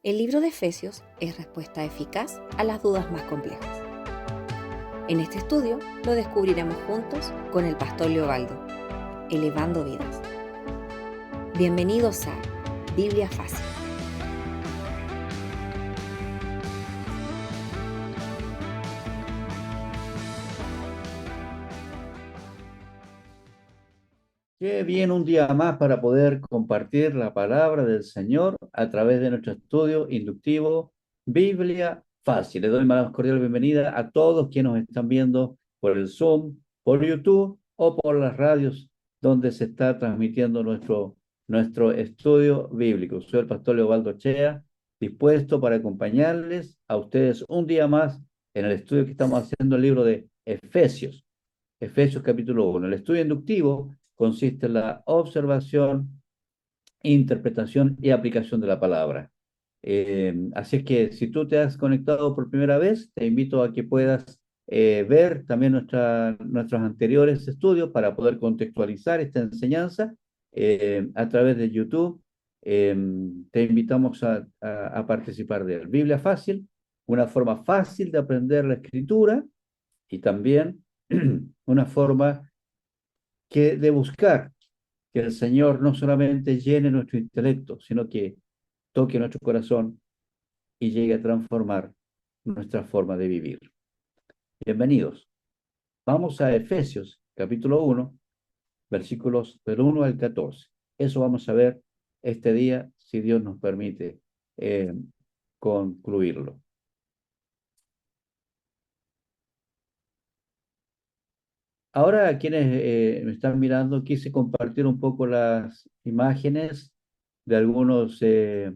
El libro de Efesios es respuesta eficaz a las dudas más complejas. En este estudio lo descubriremos juntos con el pastor Leobaldo, elevando vidas. Bienvenidos a Biblia Fácil. Qué bien un día más para poder compartir la palabra del Señor a través de nuestro estudio inductivo Biblia Fácil. Le doy más cordial bienvenida a todos quienes nos están viendo por el Zoom, por YouTube o por las radios donde se está transmitiendo nuestro estudio bíblico. Soy el pastor Leobaldo Chea, dispuesto para acompañarles a ustedes un día más en el estudio que estamos haciendo el libro de Efesios. Efesios capítulo 1. El estudio inductivo consiste en la observación, interpretación y aplicación de la palabra. Así es que si tú te has conectado por primera vez, te invito a que puedas ver también nuestros anteriores estudios para poder contextualizar esta enseñanza a través de YouTube. Te invitamos a participar de él. Biblia Fácil, una forma fácil de aprender la escritura y también una forma de buscar que el Señor no solamente llene nuestro intelecto, sino que toque nuestro corazón y llegue a transformar nuestra forma de vivir. Bienvenidos. Vamos a Efesios, capítulo 1, versículos del 1 al 14. Eso vamos a ver este día, si Dios nos permite concluirlo. Ahora, a quienes me están mirando, quise compartir un poco las imágenes de algunos eh,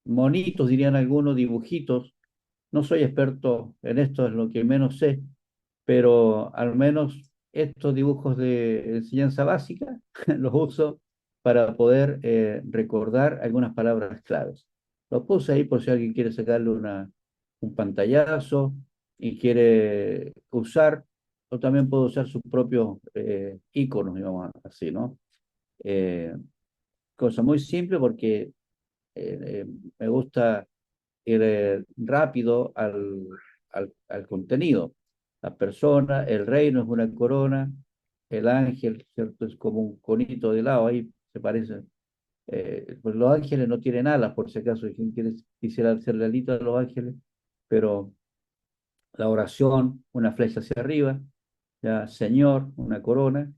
monitos, dirían algunos, dibujitos. No soy experto en esto, es lo que menos sé, pero al menos estos dibujos de enseñanza básica los uso para poder recordar algunas palabras claves. Los puse ahí por si alguien quiere sacarle un pantallazo y quiere usar, o también puedo usar sus propios iconos, digamos así, ¿no? Eh, Cosa muy simple porque eh, me gusta ir rápido al contenido. La persona, el reino es una corona, el ángel, ¿cierto? Es como un conito de lado, ahí se parece. Pues los ángeles no tienen alas, por si acaso, quien quisiera hacerle alita a los ángeles, pero la oración, una flecha hacia arriba, ya Señor, una corona,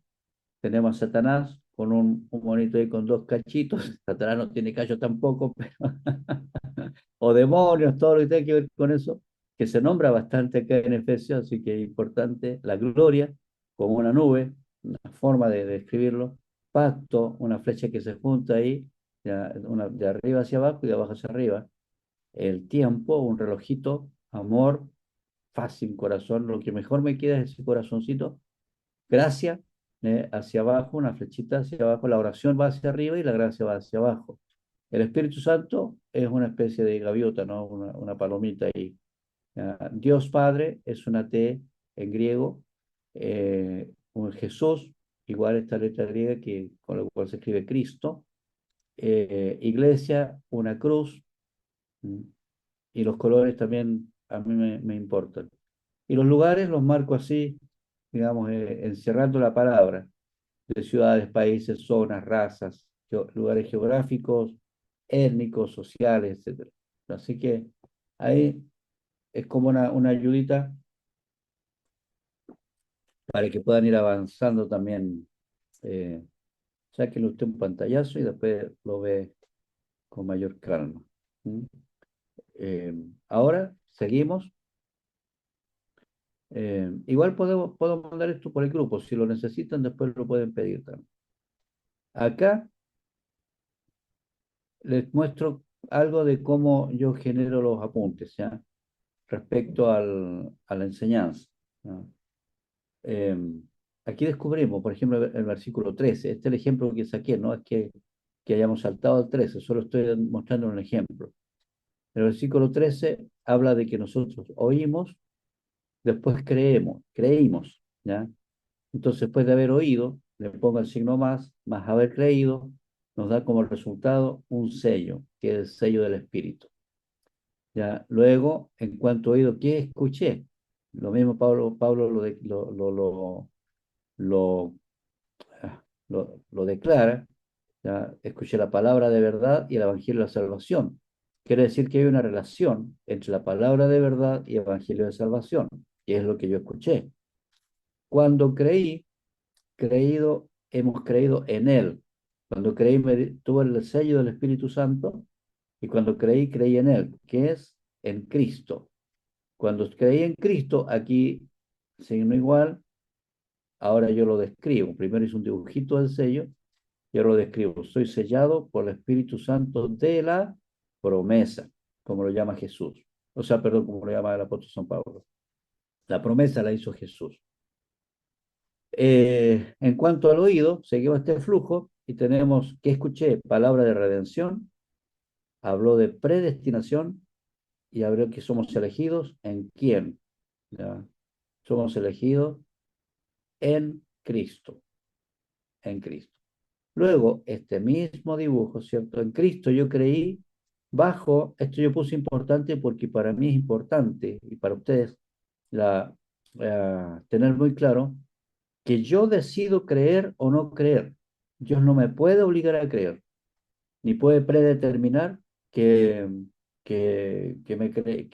tenemos a Satanás con un monito ahí con dos cachitos. Satanás no tiene callo tampoco, pero o demonios, todo lo que tenga que ver con eso, que se nombra bastante acá en Efesios, así que es importante. La gloria, como una nube, una forma de describirlo. Pacto, una flecha que se junta ahí, de arriba hacia abajo y de abajo hacia arriba. El tiempo, un relojito, amor, fácil, corazón. Lo que mejor me queda es ese corazoncito. Gracia, hacia abajo, una flechita hacia abajo, la oración va hacia arriba y la gracia va hacia abajo. El Espíritu Santo es una especie de gaviota, ¿no? Una palomita ahí. Dios Padre es una T en griego. Un Jesús, igual esta letra griega con la cual se escribe Cristo. Iglesia, una cruz. ¿Mm? Y los colores también a mí me importan. Y los lugares los marco así, digamos, encerrando la palabra de ciudades, países, zonas, razas, lugares geográficos, étnicos, sociales, etcétera. Así que ahí es como una ayudita para que puedan ir avanzando también. Eh, Sáquenle usted un pantallazo y después lo ve con mayor calma. ¿Mm? Eh, Ahora seguimos. Igual puedo mandar esto por el grupo. Si lo necesitan, después lo pueden pedir también. Acá les muestro algo de cómo yo genero los apuntes, ¿ya? Respecto a la enseñanza, ¿no? Eh, Aquí descubrimos, por ejemplo, el versículo 13. Este es el ejemplo que saqué, no es que hayamos saltado al 13, solo estoy mostrando un ejemplo. El versículo 13 habla de que nosotros oímos, después creímos, ¿ya? Entonces, después de haber oído, le pongo el signo más haber creído, nos da como resultado un sello, que es el sello del Espíritu. ¿Ya? Luego, en cuanto a oído, ¿qué escuché? Lo mismo Pablo lo, lo declara. ¿Ya? Escuché la palabra de verdad y el evangelio de la salvación. Quiere decir que hay una relación entre la palabra de verdad y el evangelio de salvación, que es lo que yo escuché. Cuando hemos creído en Él. Cuando creí, tuve el sello del Espíritu Santo, y cuando creí en Él, que es en Cristo. Cuando creí en Cristo, aquí, signo igual, ahora yo lo describo. Primero hice un dibujito del sello, y ahora lo describo. Soy sellado por el Espíritu Santo de la promesa, como lo llama Jesús. O sea, perdón, como lo llama el apóstol San Pablo. La promesa la hizo Jesús. En cuanto al oído, seguimos este flujo y tenemos, ¿qué escuché? Palabra de redención, habló de predestinación y habló que somos elegidos en quién. ¿Ya? Somos elegidos en Cristo, en Cristo. Luego, este mismo dibujo, ¿cierto? En Cristo yo creí, bajo, esto yo puse importante porque para mí es importante y para ustedes tener muy claro que yo decido creer o no creer. Dios no me puede obligar a creer, ni puede predeterminar que, que me cree,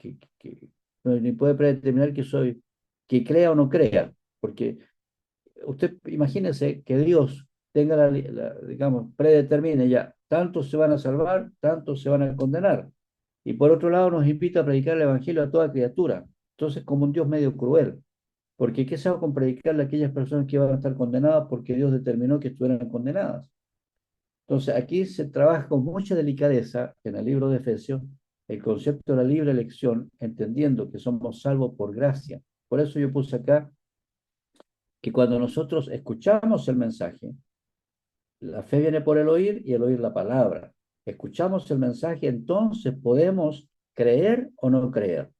no, ni puede predeterminar que crea o no crea, porque usted imagínese que Dios tenga digamos, predetermine ya, tantos se van a salvar, tantos se van a condenar. Y por otro lado nos invita a predicar el Evangelio a toda criatura. Entonces, como un Dios medio cruel. Porque ¿qué se hago con predicarle a aquellas personas que van a estar condenadas porque Dios determinó que estuvieran condenadas? Entonces, aquí se trabaja con mucha delicadeza en el libro de Efesios el concepto de la libre elección, entendiendo que somos salvos por gracia. Por eso yo puse acá que cuando nosotros escuchamos el mensaje, la fe viene por el oír y el oír la palabra. Escuchamos el mensaje, entonces podemos creer o no creer.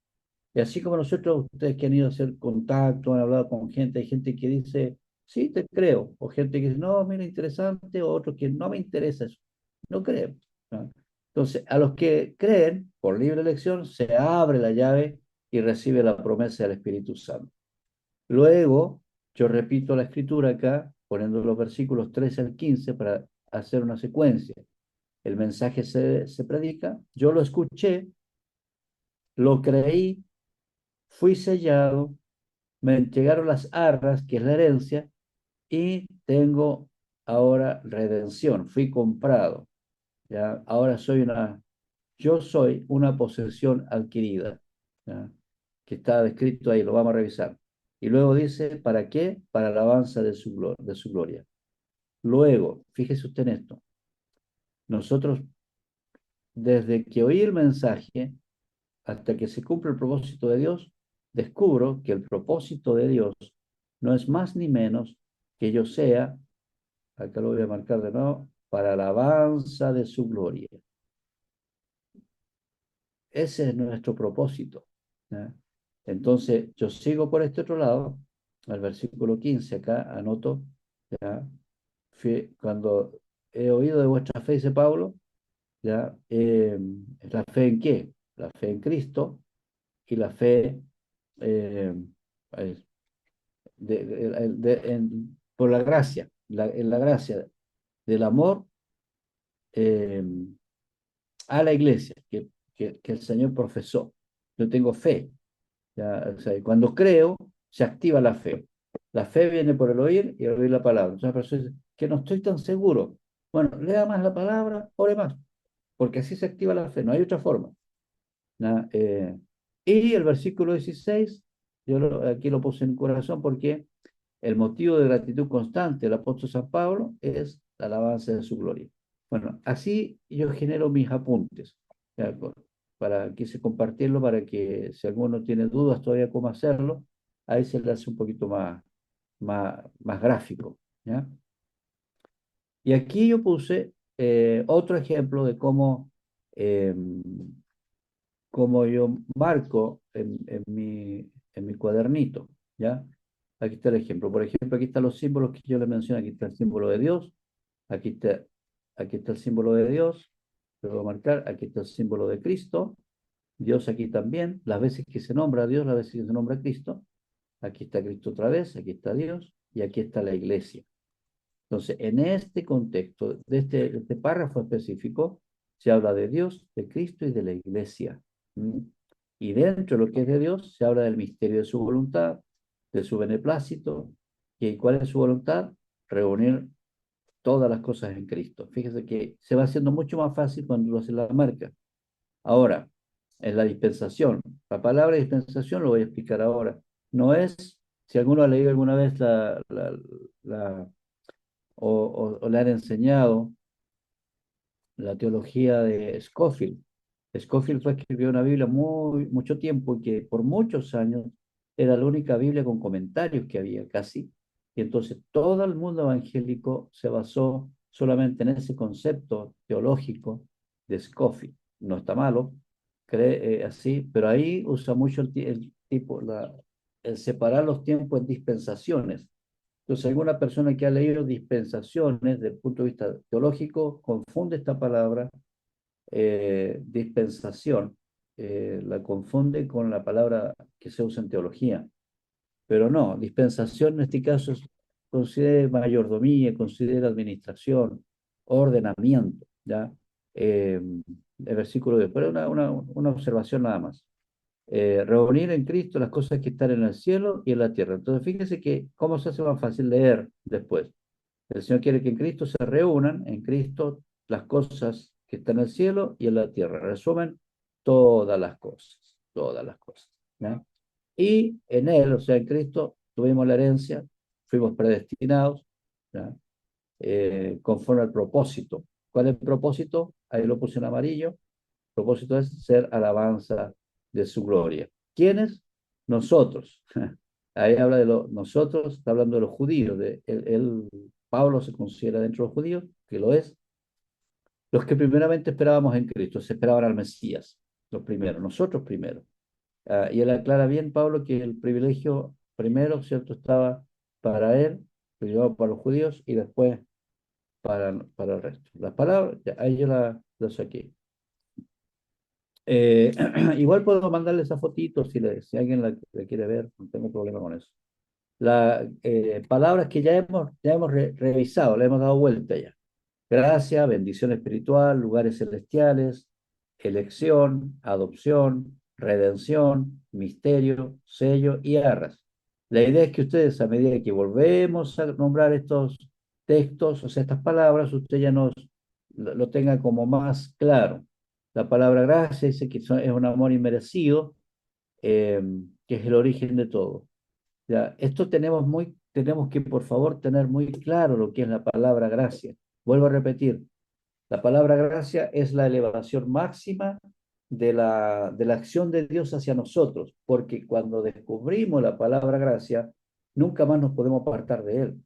Y así como nosotros, ustedes que han ido a hacer contacto, han hablado con gente, hay gente que dice, sí, te creo, o gente que dice, no, mira, interesante, o otros que no me interesa eso, no creo. ¿No? Entonces, a los que creen, por libre elección, se abre la llave y recibe la promesa del Espíritu Santo. Luego, yo repito la escritura acá, poniendo los versículos 13 al 15 para hacer una secuencia. El mensaje se predica, yo lo escuché, lo creí, fui sellado, me entregaron las arras, que es la herencia, y tengo ahora redención, fui comprado. ¿Ya? Ahora yo soy una posesión adquirida, ¿ya? Que está descrito ahí, lo vamos a revisar. Y luego dice, ¿para qué? Para la alabanza de su gloria. Luego, fíjese usted en esto, nosotros desde que oí el mensaje hasta que se cumple el propósito de Dios, descubro que el propósito de Dios no es más ni menos que yo sea, acá lo voy a marcar de nuevo, para alabanza de su gloria. Ese es nuestro propósito. ¿Ya? Entonces, yo sigo por este otro lado, al versículo 15, acá anoto, ¿ya? Cuando he oído de vuestra fe, dice Pablo, ¿ya? ¿La fe en qué? La fe en Cristo y la fe eh, eh, por la gracia, en la gracia del amor eh, a la iglesia que el Señor profesó. Yo tengo fe. ¿Ya? O sea, cuando creo, se activa la fe. La fe viene por el oír y el oír la palabra. Entonces, la persona dice que no estoy tan seguro. Bueno, lea más la palabra, ore más, porque así se activa la fe, no hay otra forma. ¿Ya? Y el versículo 16, aquí lo puse en el corazón porque el motivo de gratitud constante del apóstol San Pablo es la alabanza de su gloria. Bueno, así yo genero mis apuntes. ¿Ya? Quise compartirlo para que si alguno tiene dudas todavía cómo hacerlo, ahí se le hace un poquito más gráfico. ¿Ya? Y aquí yo puse otro ejemplo de eh, cómo yo marco en mi cuadernito. ¿Ya? Aquí está el ejemplo. Por ejemplo, aquí están los símbolos que yo les mencioné. Aquí está el símbolo de Dios. Aquí está aquí está el símbolo de Dios, lo voy a marcar, aquí está el símbolo de Cristo, Dios aquí también, las veces que se nombra a Dios, las veces que se nombra a Cristo, aquí está Cristo otra vez, aquí está Dios, y aquí está la iglesia. Entonces, en este contexto, de este párrafo específico, se habla de Dios, de Cristo y de la iglesia. ¿Mm? Y dentro de lo que es de Dios, se habla del misterio de su voluntad, de su beneplácito. ¿Y cuál es su voluntad? Reunir todas las cosas en Cristo. Fíjese que se va haciendo mucho más fácil cuando lo hace la marca. Ahora, en la dispensación, la palabra dispensación lo voy a explicar ahora. No es, si alguno ha leído alguna vez la o le han enseñado la teología de Scofield. Scofield fue escribió una Biblia mucho tiempo y que por muchos años era la única Biblia con comentarios que había casi. Y entonces todo el mundo evangélico se basó solamente en ese concepto teológico de Scofield. No está malo, cree así, pero ahí usa mucho el separar los tiempos en dispensaciones. Entonces, alguna persona que ha leído dispensaciones desde el punto de vista teológico confunde esta palabra dispensación, la confunde con la palabra que se usa en teología. Pero no, dispensación en este caso considera mayordomía, considera administración, ordenamiento, ¿ya? El versículo de pero una observación nada más. Reunir en Cristo las cosas que están en el cielo y en la tierra. Entonces, fíjense que cómo se hace más fácil leer después. El Señor quiere que en Cristo se reúnan, en Cristo, las cosas que están en el cielo y en la tierra. Resumen, todas las cosas, todas las cosas. ¿Ya? Y en Él, o sea, en Cristo, tuvimos la herencia, fuimos predestinados, ¿ya? Conforme al propósito. ¿Cuál es el propósito? Ahí lo puse en amarillo. El propósito es ser alabanza de su gloria. ¿Quiénes? Nosotros. Ahí habla de nosotros, está hablando de los judíos. Pablo se considera dentro de los judíos, que lo es. Los que primeramente esperábamos en Cristo, se esperaban al Mesías, los primeros, nosotros primero. Y él aclara bien, Pablo, que el privilegio primero, ¿cierto?, estaba para él, primero para los judíos y después para el resto. Las palabras, ya, ahí yo las saqué. Igual puedo mandarle esa fotito si alguien la quiere ver, no tengo problema con eso. Las palabras que ya hemos revisado, le hemos dado vuelta ya. Gracia, bendición espiritual, lugares celestiales, elección, adopción, redención, misterio, sello y arras. La idea es que ustedes, a medida que volvemos a nombrar estos textos, o sea, estas palabras, usted ya lo tenga como más claro. La palabra gracia dice que es un amor inmerecido, que es el origen de todo. Ya, esto tenemos que, por favor, tener muy claro lo que es la palabra gracia. Vuelvo a repetir, la palabra gracia es la elevación máxima de la acción de Dios hacia nosotros, porque cuando descubrimos la palabra gracia, nunca más nos podemos apartar de él.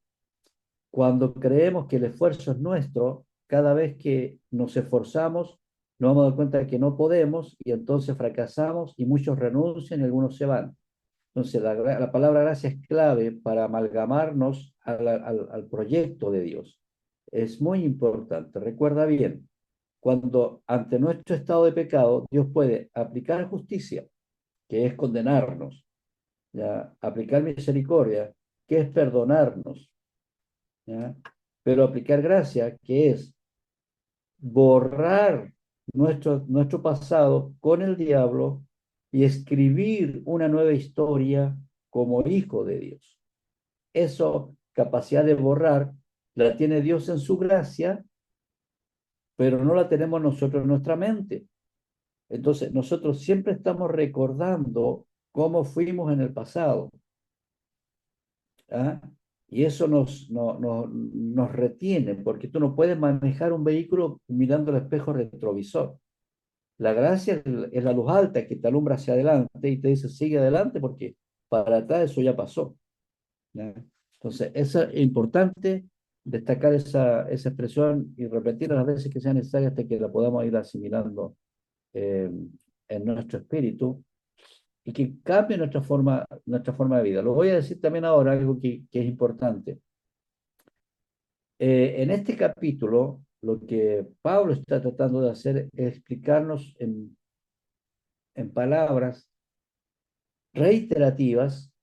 Cuando creemos que el esfuerzo es nuestro, cada vez que nos esforzamos, nos damos cuenta de que no podemos y entonces fracasamos y muchos renuncian y algunos se van. Entonces, la palabra gracia es clave para amalgamarnos al proyecto de Dios. Es muy importante. Recuerda bien, cuando ante nuestro estado de pecado, Dios puede aplicar justicia, que es condenarnos, ¿ya? Aplicar misericordia, que es perdonarnos, ¿ya? Pero aplicar gracia, que es borrar nuestro pasado con el diablo y escribir una nueva historia como hijo de Dios. Eso, capacidad de borrar, la tiene Dios en su gracia, pero no la tenemos nosotros en nuestra mente. Entonces, nosotros siempre estamos recordando cómo fuimos en el pasado. ¿Ah? Y eso nos retiene, porque tú no puedes manejar un vehículo mirando el espejo retrovisor. La gracia es la luz alta que te alumbra hacia adelante y te dice, sigue adelante porque para atrás eso ya pasó. ¿Ya? Entonces, es importante destacar esa expresión y repetirla las veces que sea necesaria hasta que la podamos ir asimilando en nuestro espíritu y que cambie nuestra forma de vida. Lo voy a decir también ahora, algo que es importante. En este capítulo lo que Pablo está tratando de hacer es explicarnos en palabras reiterativas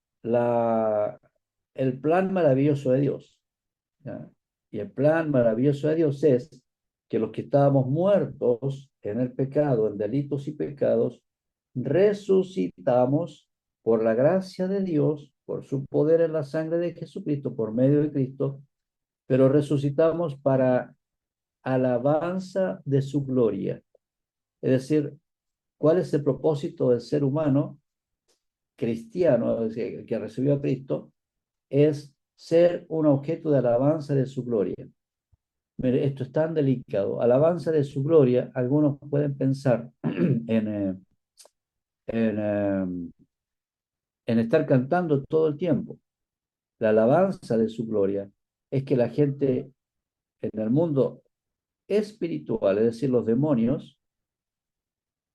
el plan maravilloso de Dios. ¿Ya? Y el plan maravilloso de Dios es que los que estábamos muertos en el pecado, en delitos y pecados, resucitamos por la gracia de Dios, por su poder en la sangre de Jesucristo, por medio de Cristo, pero resucitamos para alabanza de su gloria. Es decir, ¿cuál es el propósito del ser humano cristiano, es decir, que recibió a Cristo? Es ser un objeto de alabanza de su gloria. Mire, esto es tan delicado. Alabanza de su gloria, algunos pueden pensar en, en estar cantando todo el tiempo. La alabanza de su gloria es que la gente en el mundo espiritual, es decir, los demonios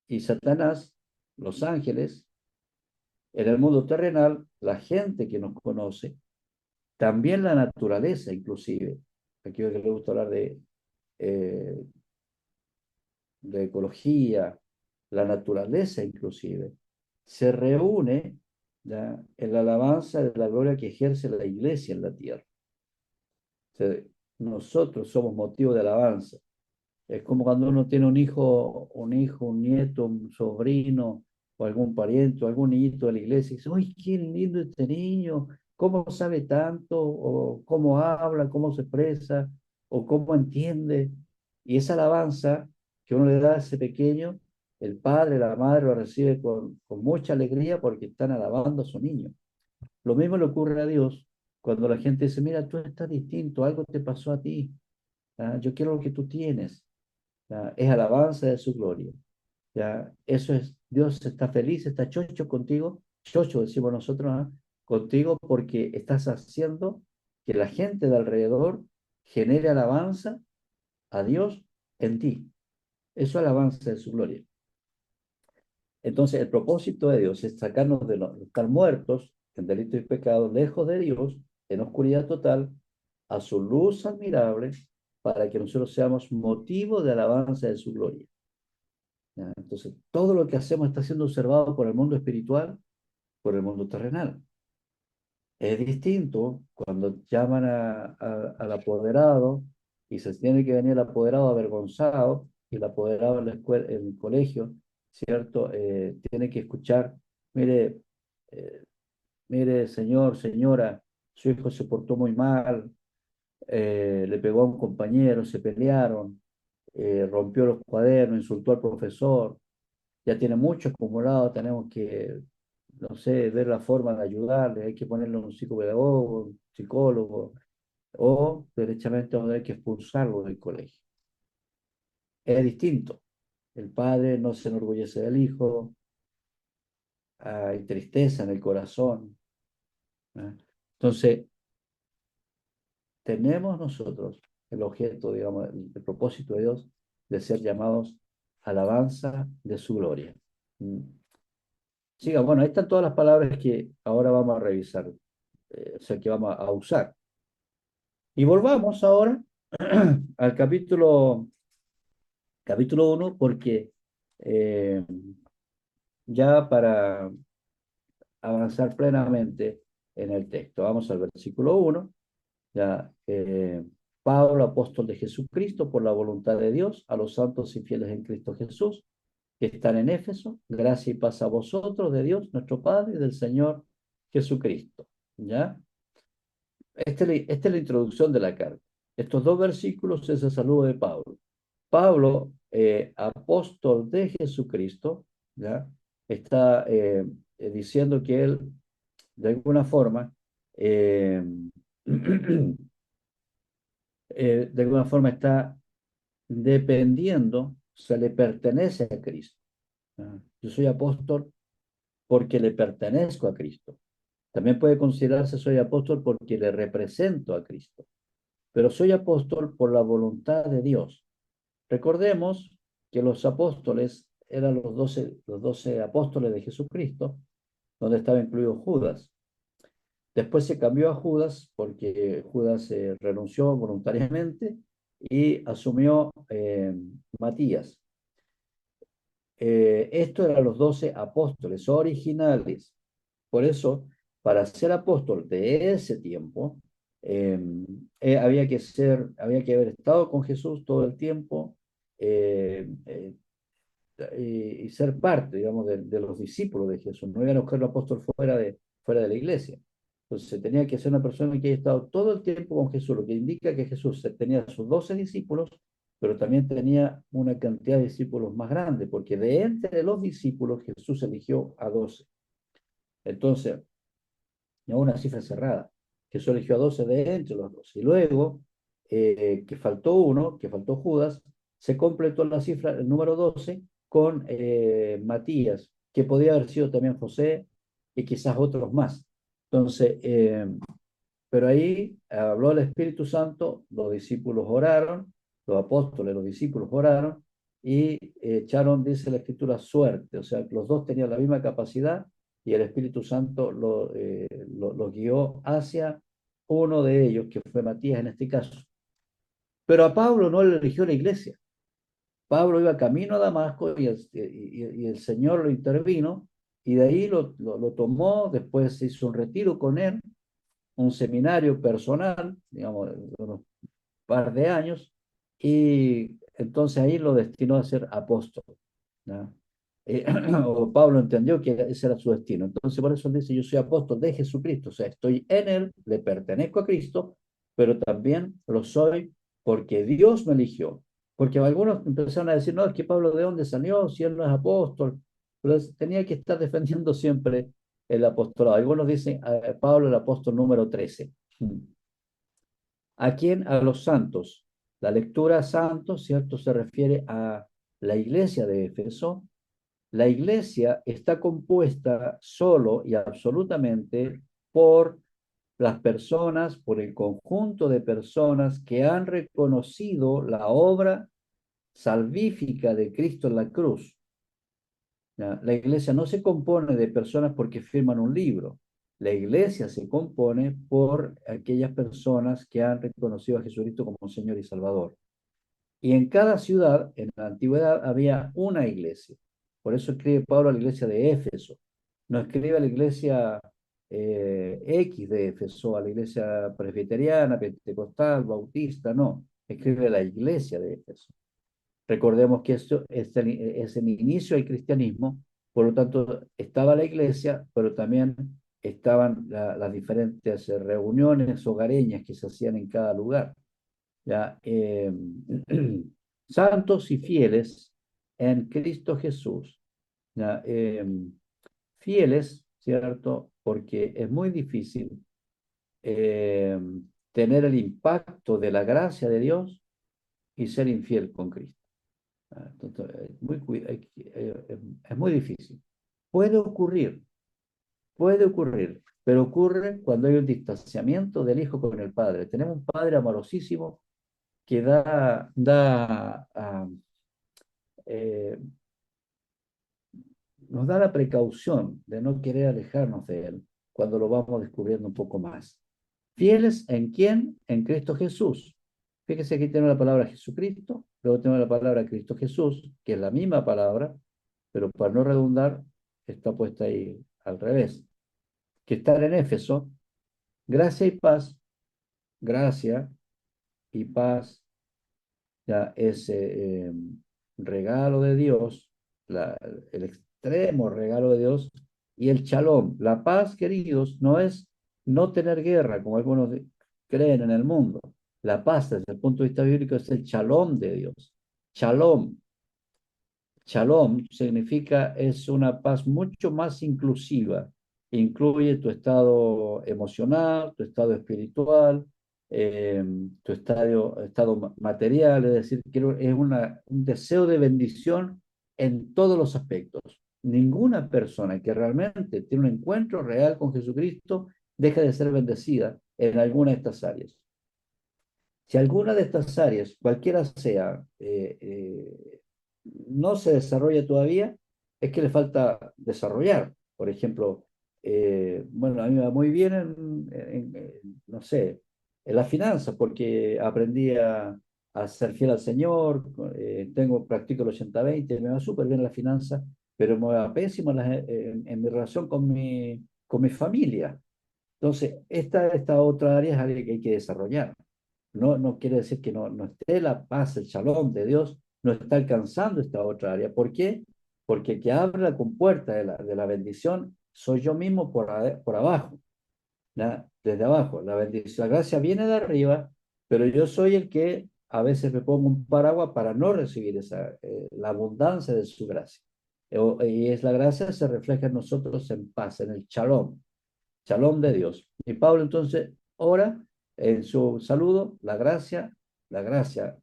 y Satanás, los ángeles, en el mundo terrenal, la gente que nos conoce, también la naturaleza inclusive, aquí que le gusta hablar eh, de ecología, la naturaleza inclusive, se reúne, ¿ya?, en la alabanza de la gloria que ejerce la iglesia en la tierra. O sea, nosotros somos motivo de alabanza. Es como cuando uno tiene un nieto, un sobrino, o algún pariente, o algún niñito de la iglesia, y dice, ¡ay, qué lindo este niño! ¿Cómo sabe tanto? O cómo habla, cómo se expresa, o cómo entiende. Y esa alabanza que uno le da a ese pequeño, el padre, la madre lo recibe con mucha alegría porque están alabando a su niño. Lo mismo le ocurre a Dios cuando la gente dice, mira, tú estás distinto, algo te pasó a ti. ¿Ah? Yo quiero lo que tú tienes. ¿Ya? Es alabanza de su gloria. ¿Ya? Eso es, Dios está feliz, está chocho contigo, chocho decimos nosotros, ¿ah?, contigo porque estás haciendo que la gente de alrededor genere alabanza a Dios en ti. Eso es alabanza de su gloria. Entonces, el propósito de Dios es sacarnos de estar muertos en delitos y pecados, lejos de Dios, en oscuridad total, a su luz admirable, para que nosotros seamos motivo de alabanza de su gloria. ¿Ya? Entonces, todo lo que hacemos está siendo observado por el mundo espiritual, por el mundo terrenal. Es distinto cuando llaman al apoderado y se tiene que venir el apoderado avergonzado y el apoderado en la escuela, en el colegio, ¿cierto? Tiene que escuchar, mire, eh, mire, señor, señora, su hijo se portó muy mal, le pegó a un compañero, se pelearon, rompió los cuadernos, insultó al profesor, ya tiene mucho acumulado, tenemos que, no sé, ver la forma de ayudarle, hay que ponerle un psicopedagogo, un psicólogo, o derechamente vamos a tener que expulsarlo del colegio. Es distinto. El padre no se enorgullece del hijo, hay tristeza en el corazón. ¿Eh? Entonces, tenemos nosotros el objeto, digamos, el propósito de Dios de ser llamados alabanza de su gloria. Siga, bueno, ahí están todas las palabras que ahora vamos a revisar, o sea, que vamos a usar. Y volvamos ahora al capítulo 1, porque eh, ya para avanzar plenamente en el texto, vamos al versículo 1, ya, Pablo, apóstol de Jesucristo, por la voluntad de Dios, a los santos y fieles en Cristo Jesús, que están en Éfeso, gracia y paz a vosotros, de Dios, nuestro Padre, y del Señor Jesucristo. ¿Ya? Esta es la introducción de la carta. Estos dos versículos es el saludo de Pablo. Pablo, apóstol de Jesucristo, ¿ya?, está diciendo que él, de alguna forma, eh, de alguna forma está dependiendo, o sea, le pertenece a Cristo. ¿Ya? Yo soy apóstol porque le pertenezco a Cristo. También puede considerarse soy apóstol porque le represento a Cristo. Pero soy apóstol por la voluntad de Dios. Recordemos que los apóstoles eran los 12 apóstoles de Jesucristo, donde estaba incluido Judas. Después se cambió a Judas porque Judas renunció voluntariamente y asumió Matías. Estos eran los 12 apóstoles originales. Por eso, para ser apóstol de ese tiempo, eh, había que haber estado con Jesús todo el tiempo, eh, eh, y ser parte, digamos, de los discípulos de Jesús. No iban a buscar un apóstol fuera de la iglesia. Entonces tenía que ser una persona que haya estado todo el tiempo con Jesús, lo que indica que Jesús tenía sus 12 discípulos, pero también tenía una cantidad de discípulos más grande, porque de entre los discípulos Jesús eligió a 12. Entonces, no una cifra cerrada. Jesús eligió a 12 de entre los 12. Y luego, que faltó uno, que faltó Judas, se completó la cifra, el número 12, con Matías, que podía haber sido también José y quizás otros más. Entonces, pero ahí habló el Espíritu Santo, los discípulos oraron, los apóstoles, los discípulos oraron y echaron, dice la Escritura, suerte. O sea, los dos tenían la misma capacidad y el Espíritu Santo lo guió hacia uno de ellos, que fue Matías en este caso. Pero a Pablo no le eligió la iglesia. Pablo iba camino a Damasco y el Señor lo intervino y de ahí lo tomó, después se hizo un retiro con él, un seminario personal, digamos, de unos par de años, y entonces ahí lo destinó a ser apóstol, ¿no? O Pablo entendió que ese era su destino. Entonces por eso él dice, yo soy apóstol de Jesucristo, o sea, estoy en él, le pertenezco a Cristo, pero también lo soy porque Dios me eligió. Porque algunos empezaron a decir, no, es que Pablo de dónde salió si él no es apóstol. Pero tenía que estar defendiendo siempre el apostolado. Algunos dicen, Pablo el apóstol número 13. ¿A quién? A los santos. La lectura santos, ¿cierto? Se refiere a la iglesia de Éfeso. La iglesia está compuesta solo y absolutamente por las personas, por el conjunto de personas que han reconocido la obra salvífica de Cristo en la cruz. ¿Ya? La iglesia no se compone de personas porque firman un libro. La iglesia se compone por aquellas personas que han reconocido a Jesucristo como Señor y Salvador. Y en cada ciudad, en la antigüedad, había una iglesia. Por eso escribe Pablo a la iglesia de Éfeso. No escribe a la iglesia X de Éfeso, a la iglesia presbiteriana, pentecostal, bautista, no. Escribe a la iglesia de Éfeso. Recordemos que esto es el inicio del cristianismo, por lo tanto estaba la iglesia, pero también estaban las diferentes reuniones hogareñas que se hacían en cada lugar. ¿Ya? Santos y fieles en Cristo Jesús. ¿Ya? Fieles, ¿cierto? Porque es muy difícil eh, tener el impacto de la gracia de Dios y ser infiel con Cristo. Entonces, es muy difícil. Puede ocurrir, puede ocurrir, pero ocurre cuando hay un distanciamiento del hijo con el padre. Tenemos un padre amorosísimo que eh, nos da la precaución de no querer alejarnos de él cuando lo vamos descubriendo un poco más. ¿Fieles en quién? En Cristo Jesús. Fíjese, aquí tenemos la palabra Jesucristo, luego tenemos la palabra Cristo Jesús, que es la misma palabra, pero para no redundar, está puesta ahí al revés. Que está en Éfeso, gracia y paz, gracia y paz, ya ese regalo de Dios, el extremo regalo de Dios, y el shalom. La paz, queridos, no es no tener guerra, como algunos creen en el mundo. La paz, desde el punto de vista bíblico, es el shalom de Dios. Shalom. Shalom significa, es una paz mucho más inclusiva. Incluye tu estado emocional, tu estado espiritual, tu estado material, es decir, es un deseo de bendición en todos los aspectos. Ninguna persona que realmente tiene un encuentro real con Jesucristo deja de ser bendecida en alguna de estas áreas. Si alguna de estas áreas, cualquiera sea, no se desarrolla todavía, es que le falta desarrollar. Por ejemplo, bueno, a mí me va muy bien no sé, en las finanzas, porque aprendí a ser fiel al Señor, practico el 80-20, me va súper bien la finanza, pero me va pésimo en mi relación con mi familia. Entonces, esta otra área es algo que hay que desarrollar. No quiere decir que no esté la paz, el shalom de Dios, no está alcanzando esta otra área. ¿Por qué? Porque el que abre la compuerta de la bendición soy yo mismo por abajo, ¿ya? Desde abajo. La bendición, la gracia viene de arriba, pero yo soy el que a veces me pongo un paraguas para no recibir la abundancia de su gracia. Y es la gracia se refleja en nosotros en paz, en el shalom de Dios. Y Pablo entonces ora en su saludo, la gracia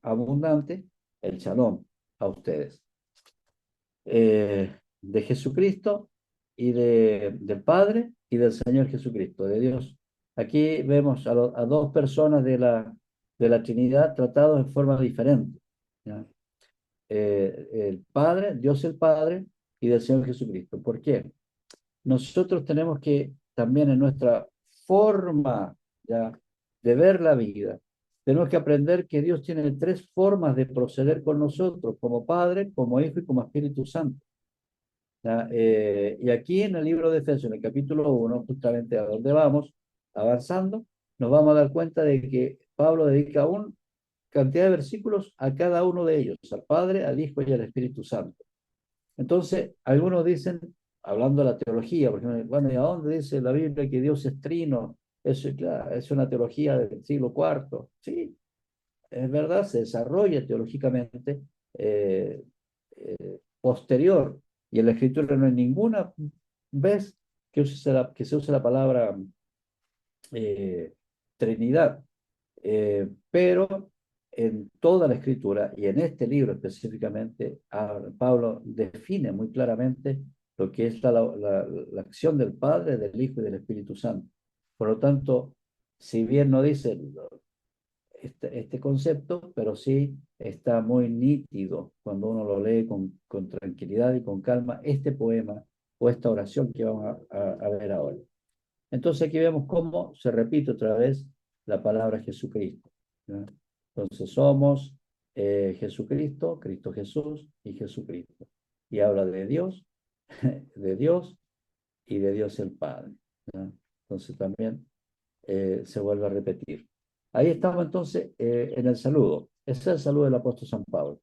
abundante, el shalom a ustedes. De Jesucristo y del Padre y del Señor Jesucristo, de Dios. Aquí vemos a dos personas de la Trinidad tratados en forma diferente, ¿ya? El Padre, Dios el Padre y del Señor Jesucristo. ¿Por qué? Nosotros tenemos que también en nuestra forma, ¿ya?, de ver la vida, tenemos que aprender que Dios tiene tres formas de proceder con nosotros, como Padre, como Hijo y como Espíritu Santo, ¿ya? Y aquí en el libro de Efesios, en el capítulo 1, justamente a donde vamos, avanzando, nos vamos a dar cuenta de que Pablo dedica una cantidad de versículos a cada uno de ellos, al Padre, al Hijo y al Espíritu Santo. Entonces, algunos dicen, hablando de la teología, por ejemplo, bueno, ¿y a dónde dice la Biblia que Dios es trino? Eso, claro, es una teología del siglo IV. Sí, es verdad, se desarrolla teológicamente posterior. Y en la Escritura no hay ninguna vez que se use la palabra eh, Trinidad. Pero en toda la Escritura y en este libro específicamente, Pablo define muy claramente lo que es la acción del Padre, del Hijo y del Espíritu Santo. Por lo tanto, si bien no dice este concepto, pero sí está muy nítido cuando uno lo lee con tranquilidad y con calma este poema o esta oración que vamos a ver ahora. Entonces aquí vemos cómo se repite otra vez la palabra Jesucristo, ¿no? Entonces somos Jesucristo, Cristo Jesús y Jesucristo. Y habla de Dios, de Dios y de Dios el Padre, ¿no? Entonces también se vuelve a repetir. Ahí estamos entonces en el saludo. Ese es el saludo del apóstol San Pablo.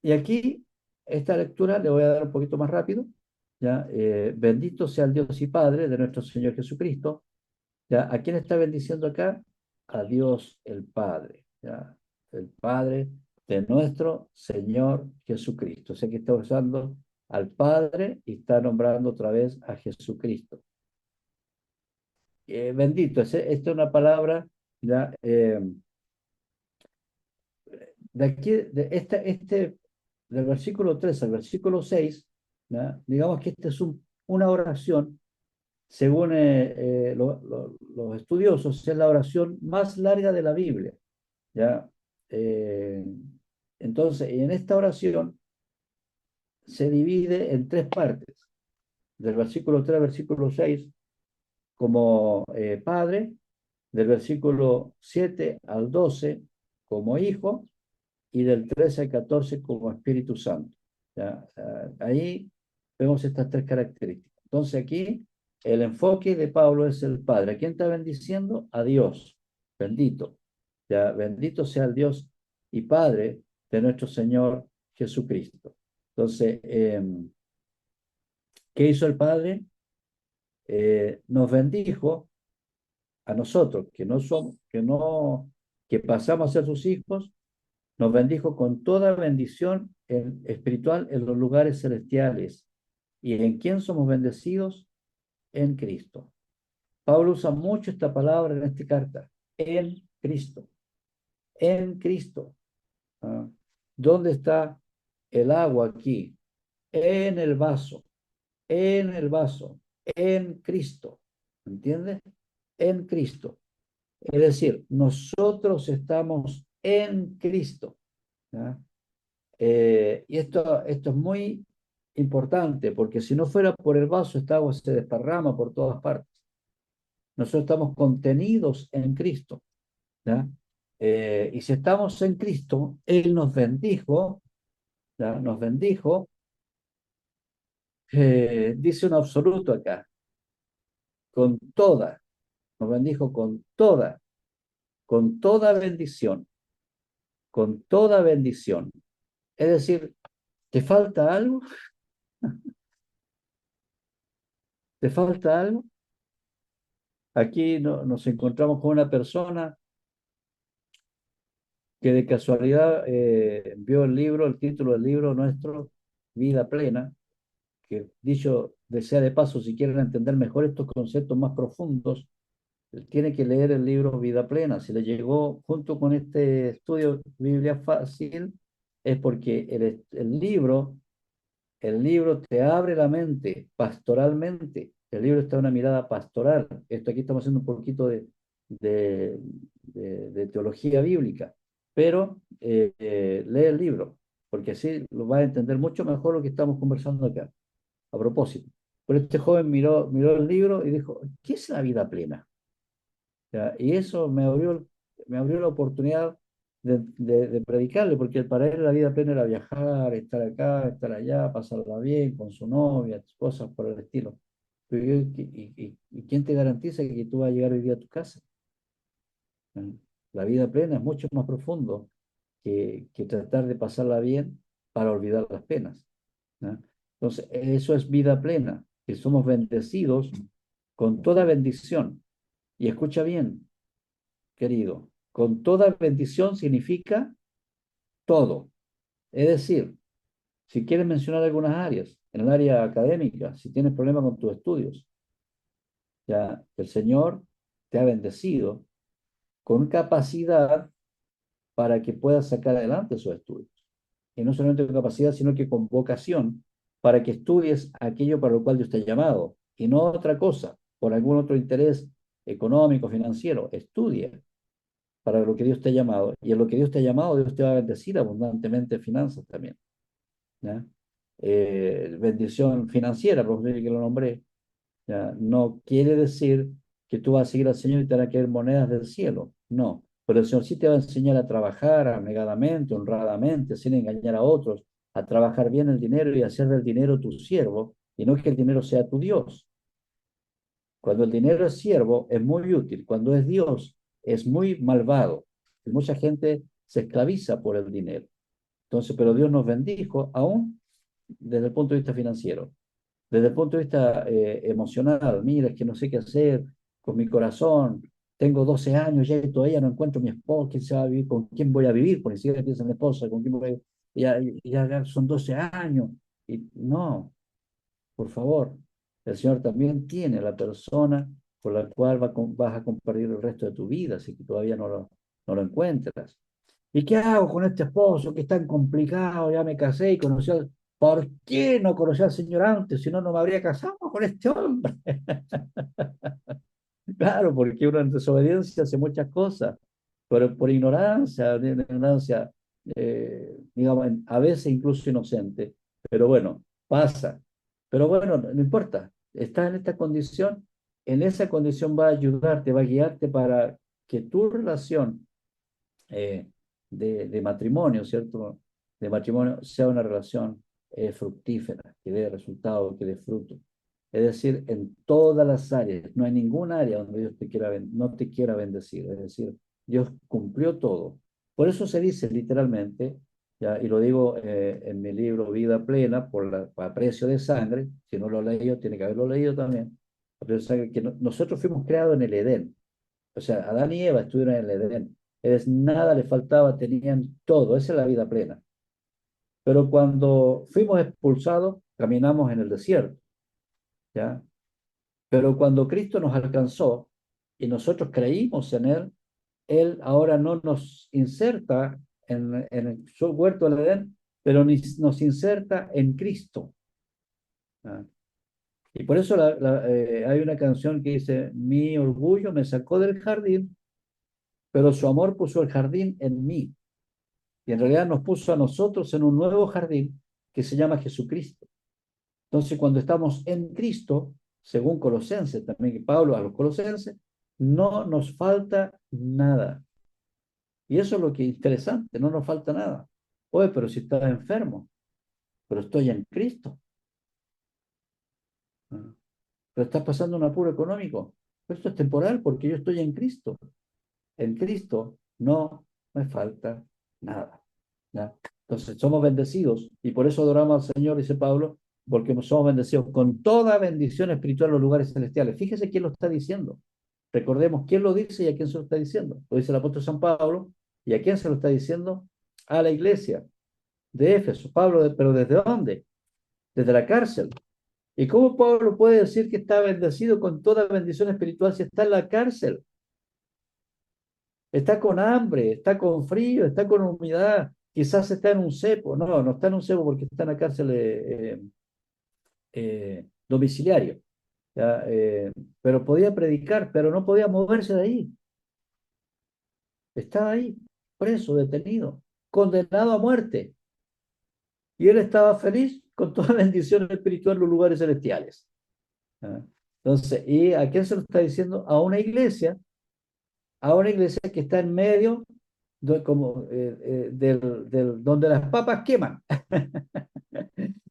Y aquí, esta lectura le voy a dar un poquito más rápido, ¿ya? Bendito sea el Dios y Padre de nuestro Señor Jesucristo. ¿Ya? ¿A quién está bendiciendo acá? A Dios el Padre, ¿ya? El Padre de nuestro Señor Jesucristo. O sea que está usando al Padre y está nombrando otra vez a Jesucristo. Bendito, esta es una palabra, ¿ya? De aquí, del versículo 3 al versículo 6, ¿ya? Digamos que esta es una oración, según los estudiosos, es la oración más larga de la Biblia, ¿ya? Entonces, en esta oración se divide en tres partes, del versículo 3 al versículo 6 como Padre, del versículo 7 al 12 como Hijo, y del 13 al 14 como Espíritu Santo, ¿ya? Ahí vemos estas tres características. Entonces aquí el enfoque de Pablo es el Padre. ¿A quién está bendiciendo? A Dios. Bendito. Ya, bendito sea el Dios y Padre de nuestro Señor Jesucristo. Entonces, ¿qué hizo el Padre? Nos bendijo a nosotros, que no somos, que pasamos a ser sus hijos, nos bendijo con toda bendición espiritual en los lugares celestiales. ¿Y en quién somos bendecidos? En Cristo. Pablo usa mucho esta palabra en esta carta. En Cristo. En Cristo. ¿Ah? ¿Dónde está el agua aquí? En el vaso. En el vaso. En Cristo. ¿Entiendes? En Cristo. Es decir, nosotros estamos en Cristo. ¿Ah? Y esto es muy importante, porque si no fuera por el vaso, esta agua se desparrama por todas partes. Nosotros estamos contenidos en Cristo, ¿ya? Y si estamos en Cristo, Él nos bendijo, ¿ya? Nos bendijo, dice un absoluto acá, con toda, nos bendijo con toda bendición, con toda bendición. Es decir, ¿te falta algo? ¿Te falta algo? Aquí nos encontramos con una persona que de casualidad vio el libro, el título del libro nuestro, Vida Plena, que dicho de sea de paso, si quieren entender mejor estos conceptos más profundos, tiene que leer el libro Vida Plena. Si le llegó junto con este estudio Biblia Fácil, es porque el libro te abre la mente pastoralmente. El libro está en una mirada pastoral. Esto aquí estamos haciendo un poquito de, de teología bíblica, pero lee el libro, porque así lo vas a entender mucho mejor lo que estamos conversando acá. A propósito. Pero este joven miró el libro y dijo, ¿qué es la vida plena? ¿Ya? Y eso me abrió la oportunidad de predicarle, porque para él la vida plena era viajar, estar acá, estar allá, pasarla bien con su novia, cosas por el estilo. Pero ¿y quién te garantiza que tú vas a llegar hoy día a tu casa? ¿Ya? La vida plena es mucho más profundo que tratar de pasarla bien para olvidar las penas. ¿Ya? Entonces, eso es vida plena, que somos bendecidos con toda bendición. Y escucha bien, querido, con toda bendición significa todo. Es decir, si quieres mencionar algunas áreas, en el área académica, si tienes problemas con tus estudios, ya el Señor te ha bendecido con capacidad para que puedas sacar adelante esos estudios. Y no solamente con capacidad, sino que con vocación para que estudies aquello para lo cual Dios te ha llamado y no otra cosa, por algún otro interés económico, financiero. Estudia para lo que Dios te ha llamado. Y en lo que Dios te ha llamado, Dios te va a bendecir abundantemente en finanzas también. ¿Ya? Bendición financiera, por que lo nombré, ¿ya? No quiere decir que tú vas a seguir al Señor y te van a caer monedas del cielo. No. Pero el Señor sí te va a enseñar a trabajar abnegadamente, honradamente, sin engañar a otros, a trabajar bien el dinero y hacer del dinero tu siervo, y no que el dinero sea tu Dios. Cuando el dinero es siervo, es muy útil. Cuando es Dios, es muy malvado. Y mucha gente se esclaviza por el dinero. Entonces, pero Dios nos bendijo aún desde el punto de vista financiero. Desde el punto de vista emocional, mira, es que no sé qué hacer con mi corazón. Tengo 12 años ya y todavía no encuentro mi esposo, quién se va a vivir, con quién voy a vivir, porque ni siquiera pienso en mi esposa, con quién voy a vivir. Ya son 12 años. Y no, por favor, el Señor también tiene la persona con la cual vas a compartir el resto de tu vida, si que todavía no lo encuentras. ¿Y qué hago con este esposo que es tan complicado? Ya me casé y conocí al... ¿Por qué no conocí al Señor antes? Si no, no me habría casado con este hombre. Claro, porque uno en desobediencia hace muchas cosas, pero por ignorancia, digamos, a veces incluso inocente. Pero bueno, pasa. Pero bueno, no importa. Estás en esta condición, en esa condición va a ayudarte, va a guiarte para que tu relación eh, de matrimonio, ¿cierto? De matrimonio sea una relación fructífera, que dé resultado, que dé fruto. Es decir, en todas las áreas, no hay ningún área donde Dios no te quiera bendecir. Es decir, Dios cumplió todo. Por eso se dice literalmente, ya, y lo digo en mi libro Vida Plena, por precio de sangre, si no lo he leído, tiene que haberlo leído también, a precio de sangre, que nosotros fuimos creados en el Edén. O sea, Adán y Eva estuvieron en el Edén. Es, nada les faltaba, tenían todo. Esa es la vida plena. Pero cuando fuimos expulsados, caminamos en el desierto, ¿ya? Pero cuando Cristo nos alcanzó y nosotros creímos en Él, Él ahora no nos inserta en su huerto del Edén, pero nos inserta en Cristo. ¿Ya? Y por eso hay una canción que dice, mi orgullo me sacó del jardín, pero su amor puso el jardín en mí. Y en realidad nos puso a nosotros en un nuevo jardín que se llama Jesucristo. Entonces, cuando estamos en Cristo, según Colosenses, también Pablo a los Colosenses, no nos falta nada. Y eso es lo que es interesante, no nos falta nada. Oye, pero si estás enfermo, pero estoy en Cristo. ¿No? Pero estás pasando un apuro económico. Pero esto es temporal porque yo estoy en Cristo. En Cristo no me falta nada. ¿Ya? Entonces somos bendecidos y por eso adoramos al Señor, dice Pablo, porque somos bendecidos con toda bendición espiritual en los lugares celestiales. Fíjese quién lo está diciendo. Recordemos quién lo dice y a quién se lo está diciendo. Lo dice el apóstol San Pablo. ¿Y a quién se lo está diciendo? A la iglesia de Éfeso. Pablo, ¿pero desde dónde? Desde la cárcel. ¿Y cómo Pablo puede decir que está bendecido con toda bendición espiritual si está en la cárcel? Está con hambre, está con frío, está con humedad, quizás está en un cepo. No, no está en un cepo porque está en la cárcel domiciliario. ¿Ya? Pero podía predicar, pero no podía moverse de ahí. Estaba ahí, preso, detenido, condenado a muerte. Y él estaba feliz con toda bendición espiritual en los lugares celestiales. ¿Ya? Entonces, ¿y a quién se lo está diciendo? A una iglesia que está en medio como, donde las papas queman.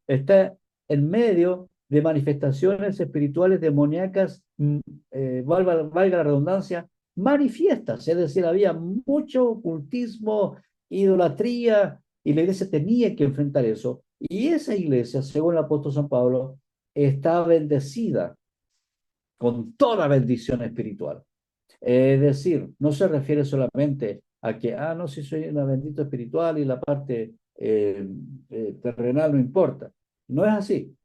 Está en medio de manifestaciones espirituales demoníacas, valga la redundancia, manifiestas. Es decir, había mucho ocultismo, idolatría, y la iglesia tenía que enfrentar eso. Y esa iglesia, según el apóstol San Pablo, está bendecida con toda bendición espiritual. Es decir, no se refiere solamente a que, no, si soy una bendita espiritual y la parte terrenal no importa. No es así.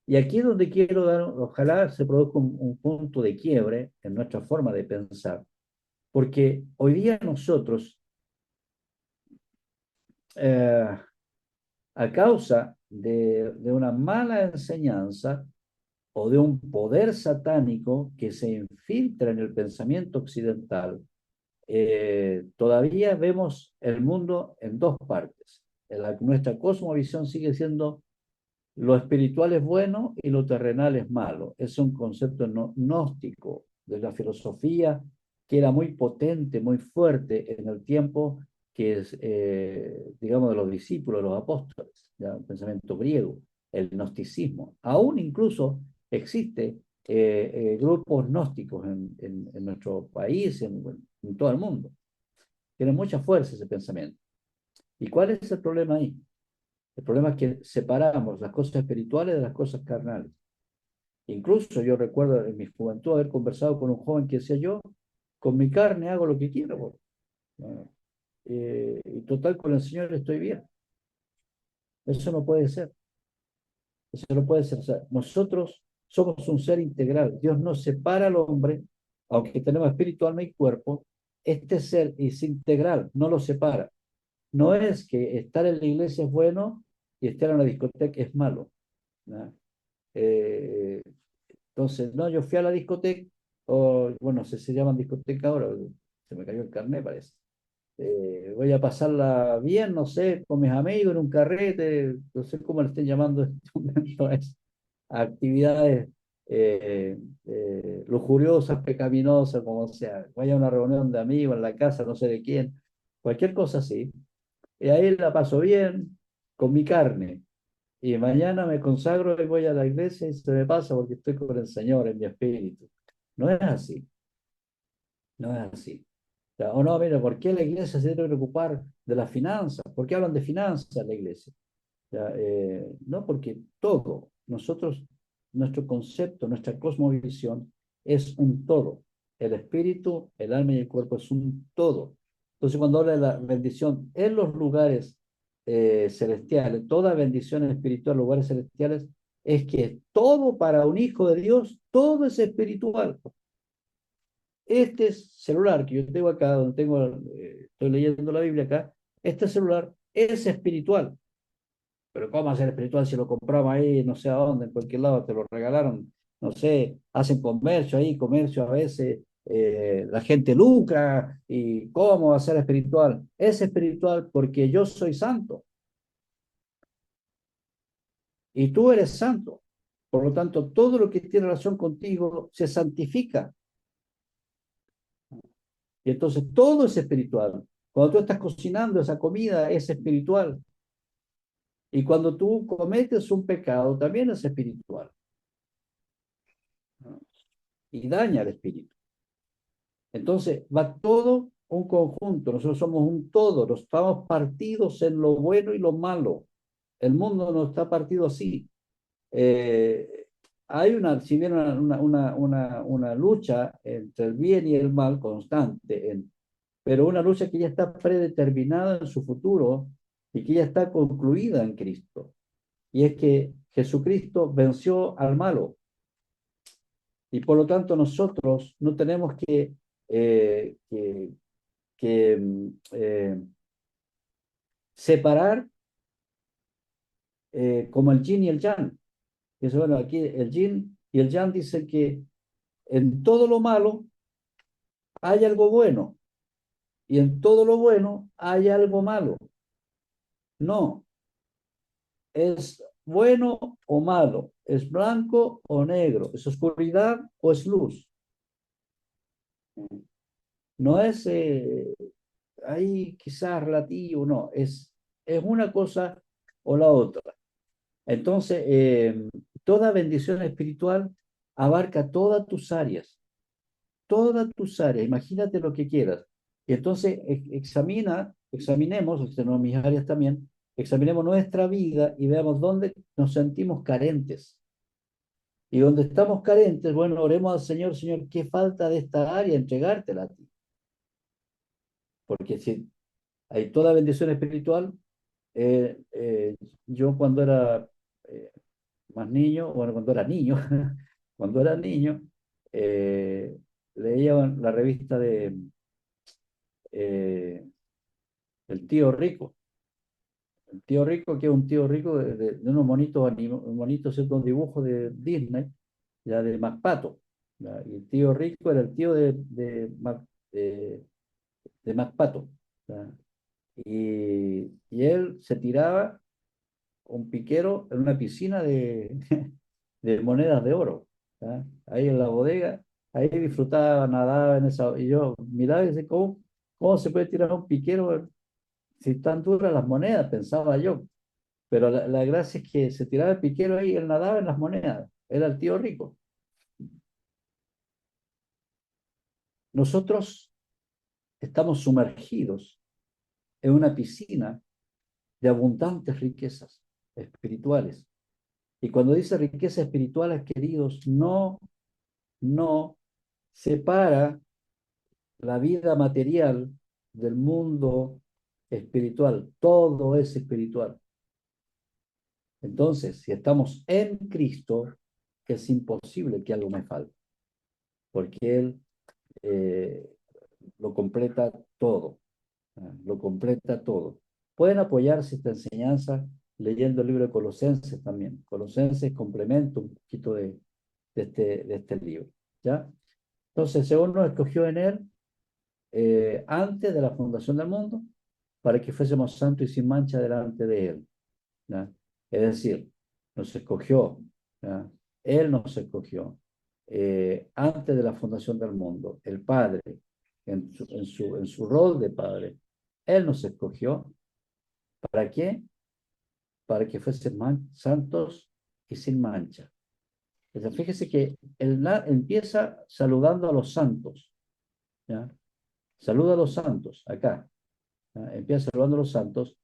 Y aquí es donde quiero dar, ojalá se produzca un punto de quiebre en nuestra forma de pensar, porque hoy día nosotros, eh, a causa de una mala enseñanza o de un poder satánico que se infiltra en el pensamiento occidental, todavía vemos el mundo en dos partes. Nuestra cosmovisión sigue siendo lo espiritual es bueno y lo terrenal es malo. Es un concepto gnóstico de la filosofía que era muy potente, muy fuerte en el tiempo que es, digamos, de los discípulos, de los apóstoles, ¿ya? El pensamiento griego, el gnosticismo. Aún incluso existe grupos gnósticos en nuestro país, en todo el mundo. Tiene mucha fuerza ese pensamiento. ¿Y cuál es el problema ahí? El problema es que separamos las cosas espirituales de las cosas carnales. Incluso yo recuerdo en mi juventud haber conversado con un joven que decía yo, con mi carne hago lo que quiero. ¿No? Y total, con el Señor estoy bien. Eso no puede ser. Eso no puede ser. O sea, nosotros somos un ser integral. Dios nos separa al hombre, aunque tenemos espíritu, alma y cuerpo. Este ser es integral, no lo separa. No es que estar en la iglesia es bueno y estar en la discoteca es malo. ¿No? Eh, entonces, no, yo fui a la discoteca, o bueno, se llaman discoteca ahora, se me cayó el carnet, parece. Voy a pasarla bien, no sé, con mis amigos en un carrete, no sé cómo le estén llamando en este momento, es actividades lujuriosas, pecaminosas, como sea. Vaya a una reunión de amigos en la casa, no sé de quién, cualquier cosa así. Y ahí la paso bien con mi carne. Y mañana me consagro y voy a la iglesia y se me pasa porque estoy con el Señor en mi espíritu. No es así, no es así. O sea, o no, mira, ¿por qué la iglesia se debe preocupar de las finanzas? ¿Por qué hablan de finanzas en la iglesia? O sea, no, porque todo, nosotros, nuestro concepto, nuestra cosmovisión es un todo. El espíritu, el alma y el cuerpo es un todo. Entonces, cuando habla de la bendición en los lugares celestiales, toda bendición espiritual en los lugares celestiales, es que todo para un hijo de Dios, todo es espiritual. Este celular que yo tengo acá, donde tengo, estoy leyendo la Biblia acá, este celular es espiritual. Pero ¿cómo hacer espiritual si lo compramos ahí, no sé a dónde, en cualquier lado, te lo regalaron, no sé, hacen comercio ahí, comercio a veces, la gente lucra, y ¿cómo va a ser espiritual? Es espiritual porque yo soy santo y tú eres santo. Por lo tanto, todo lo que tiene relación contigo se santifica. Y entonces todo es espiritual. Cuando tú estás cocinando esa comida es espiritual. Y cuando tú cometes un pecado también es espiritual, ¿no? Y daña el espíritu. Entonces va todo un conjunto. Nosotros somos un todo. Nos estamos partidos en lo bueno y lo malo. El mundo no está partido así. Eh, Hay si bien una lucha entre el bien y el mal constante, pero una lucha que ya está predeterminada en su futuro y que ya está concluida en Cristo. Y es que Jesucristo venció al malo. Y por lo tanto nosotros no tenemos eh, que, que separar como el yin y el yang. Eso, bueno, aquí el yin y el yang dicen que en todo lo malo hay algo bueno y en todo lo bueno hay algo malo. No, es bueno o malo, es blanco o negro, es oscuridad o es luz. No es ahí quizás relativo, no, es una cosa o la otra. Entonces, toda bendición espiritual abarca todas tus áreas, imagínate lo que quieras. Y entonces examinemos, no, mis áreas también, examinemos nuestra vida y veamos dónde nos sentimos carentes. Y donde estamos carentes, bueno, oremos al Señor, Señor, ¿qué falta de esta área? Entregártela a ti. Porque si hay toda bendición espiritual, yo cuando era más niño, bueno, cuando era niño, cuando era niño, eh, leía la revista de eh, El Tío Rico. El Tío Rico, que es un tío rico de unos monitos, estos dibujos de Disney, ya de MacPato. ¿Ya? Y el tío Rico era el tío de MacPato. ¿Ya? Y él se tiraba un piquero en una piscina de monedas de oro. ¿Ya? Ahí en la bodega, ahí disfrutaba, nadaba en esa. Y yo miraba y decía, ¿cómo se puede tirar un piquero si están duras las monedas? Pensaba yo. Pero la gracia es que se tiraba el piquero ahí y él nadaba en las monedas. Era el tío rico. Nosotros estamos sumergidos en una piscina de abundantes riquezas espirituales. Y cuando dice riquezas espirituales, queridos, no separa la vida material del mundo espiritual. Todo es espiritual. Entonces, si estamos en Cristo, es imposible que algo me falte, porque Él eh, lo completa todo, lo completa todo. Pueden apoyarse esta enseñanza leyendo el libro de Colosenses también. Colosenses complementa un poquito de este libro, ¿ya? Entonces, según nos escogió en Él, antes de la fundación del mundo, para que fuésemos santos y sin mancha delante de Él, ¿ya? Es decir, nos escogió, ¿ya? Él nos escogió antes de la fundación del mundo, el Padre, en su rol de Padre. Él nos escogió. ¿Para qué? Para que fuesen santos y sin mancha. Entonces, fíjese que él empieza saludando a los santos, ¿ya? Saluda a los santos, acá, ¿ya? Empieza saludando a los santos,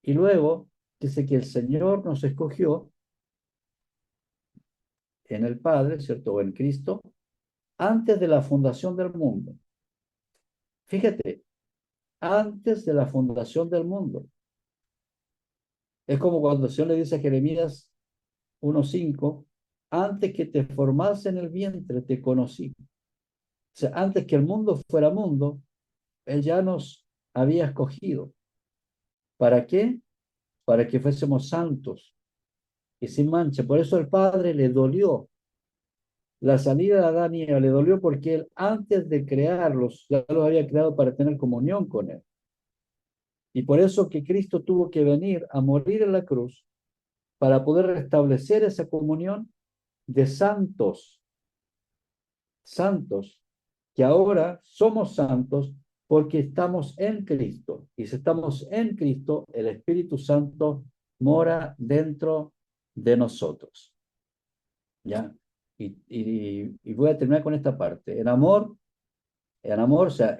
y luego dice que el Señor nos escogió en el Padre, ¿cierto? O en Cristo, antes de la fundación del mundo. Fíjate, antes de la fundación del mundo. Es como cuando el Señor le dice a Jeremías 1:5, antes que te formase en el vientre, te conocí. O sea, antes que el mundo fuera mundo, Él ya nos había escogido. ¿Para qué? Para que fuésemos santos y sin mancha. Por eso al Padre le dolió la salida de Adán y Eva, le dolió porque Él antes de crearlos, ya los había creado para tener comunión con Él. Y por eso que Cristo tuvo que venir a morir en la cruz para poder restablecer esa comunión de santos, que ahora somos santos porque estamos en Cristo. Y si estamos en Cristo, el Espíritu Santo mora dentro de nosotros. ¿Ya? Y voy a terminar con esta parte. En amor, o sea,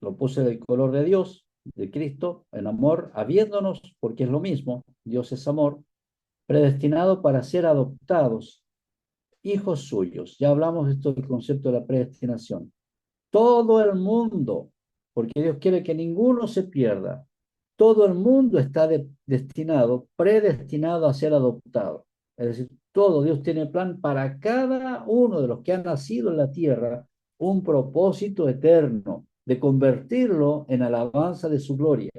lo puse del color de Dios, de Cristo, en amor, habiéndonos, porque es lo mismo, Dios es amor, predestinado para ser adoptados, hijos suyos. Ya hablamos de esto del concepto de la predestinación. Todo el mundo, porque Dios quiere que ninguno se pierda, todo el mundo está destinado, predestinado a ser adoptado. Es decir, todo, Dios tiene plan para cada uno de los que han nacido en la tierra, un propósito eterno de convertirlo en alabanza de su gloria.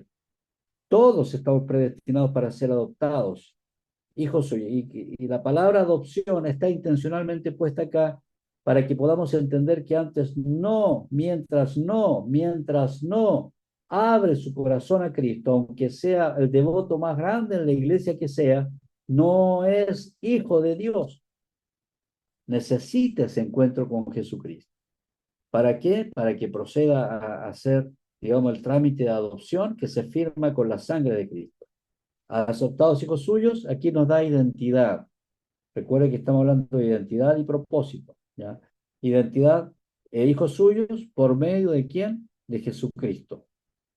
Todos estamos predestinados para ser adoptados, hijos suyos. Y la palabra adopción está intencionalmente puesta acá para que podamos entender que antes mientras no abre su corazón a Cristo, aunque sea el devoto más grande en la iglesia que sea, no es hijo de Dios. Necesita ese encuentro con Jesucristo. ¿Para qué? Para que proceda a hacer, digamos, el trámite de adopción que se firma con la sangre de Cristo. Adoptados hijos suyos, aquí nos da identidad. Recuerde que estamos hablando de identidad y propósito, ¿ya? Identidad e hijos suyos, ¿por medio de quién? De Jesucristo.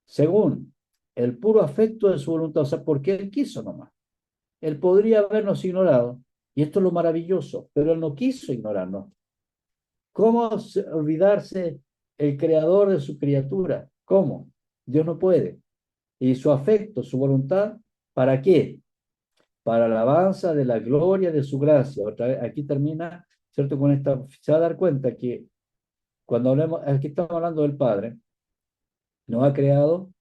Según el puro afecto de su voluntad, o sea, porque Él quiso nomás. Él podría habernos ignorado, y esto es lo maravilloso, pero Él no quiso ignorarnos. ¿Cómo olvidarse el creador de su criatura? ¿Cómo? Dios no puede. Y su afecto, su voluntad, ¿para qué? Para alabanza de la gloria de su gracia. Otra vez, aquí termina, ¿cierto? Con esta, se va a dar cuenta que cuando hablemos, aquí estamos hablando del Padre, nos ha creado,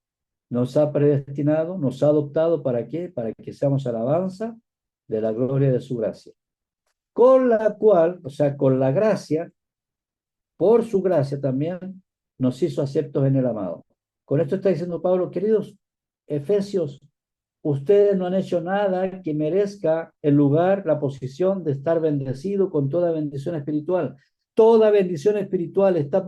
nos ha predestinado, nos ha adoptado, ¿para qué? Para que seamos alabanza de la gloria de su gracia. Con la cual, o sea, con la gracia, por su gracia también, nos hizo aceptos en el amado. Con esto está diciendo Pablo, queridos Efesios, ustedes no han hecho nada que merezca el lugar, la posición de estar bendecido con toda bendición espiritual. Toda bendición espiritual está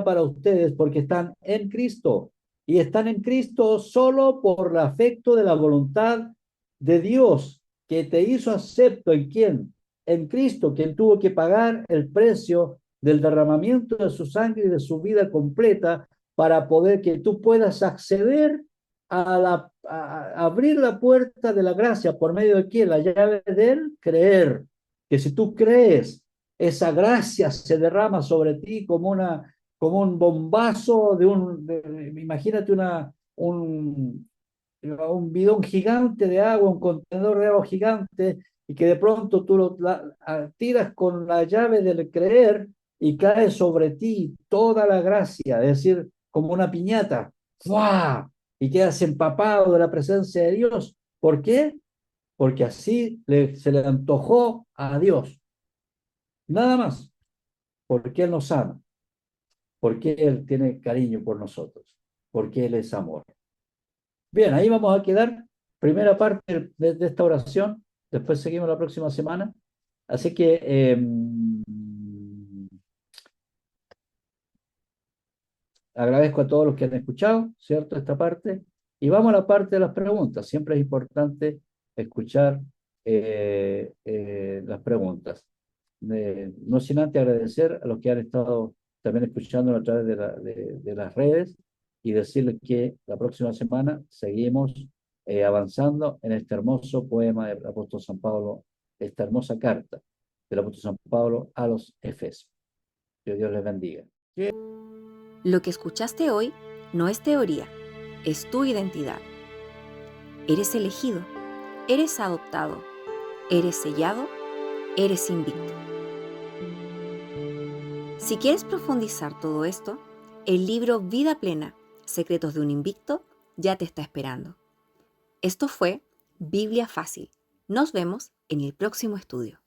para ustedes porque están en Cristo. Y están en Cristo solo por el afecto de la voluntad de Dios, que te hizo acepto en quién? En Cristo, quien tuvo que pagar el precio del derramamiento de su sangre y de su vida completa para poder que tú puedas acceder a abrir la puerta de la gracia por medio de quién, la llave del creer, que si tú crees, esa gracia se derrama sobre ti como un bombazo imagínate un bidón gigante de agua, un contenedor de agua gigante, y que de pronto tú tiras con la llave del creer y cae sobre ti toda la gracia, es decir, como una piñata, ¡fua! Y quedas empapado de la presencia de Dios. ¿Por qué? Porque así se le antojó a Dios. Nada más. Porque Él nos ama. Porque Él tiene cariño por nosotros. Porque Él es amor. Bien, ahí vamos a quedar. Primera parte de esta oración. Después seguimos la próxima semana. Así que agradezco a todos los que han escuchado, ¿cierto? Esta parte. Y vamos a la parte de las preguntas. Siempre es importante escuchar las preguntas. No sin antes agradecer a los que han estado también escuchando a través de las redes y decirles que la próxima semana seguimos avanzando en este hermoso poema del apóstol San Pablo, esta hermosa carta del apóstol San Pablo a los Efesios. Que Dios les bendiga. Lo que escuchaste hoy no es teoría, es tu identidad. Eres elegido, eres adoptado, eres sellado, eres invicto. Si quieres profundizar todo esto, el libro Vida Plena, Secretos de un Invicto, ya te está esperando. Esto fue Biblia Fácil. Nos vemos en el próximo estudio.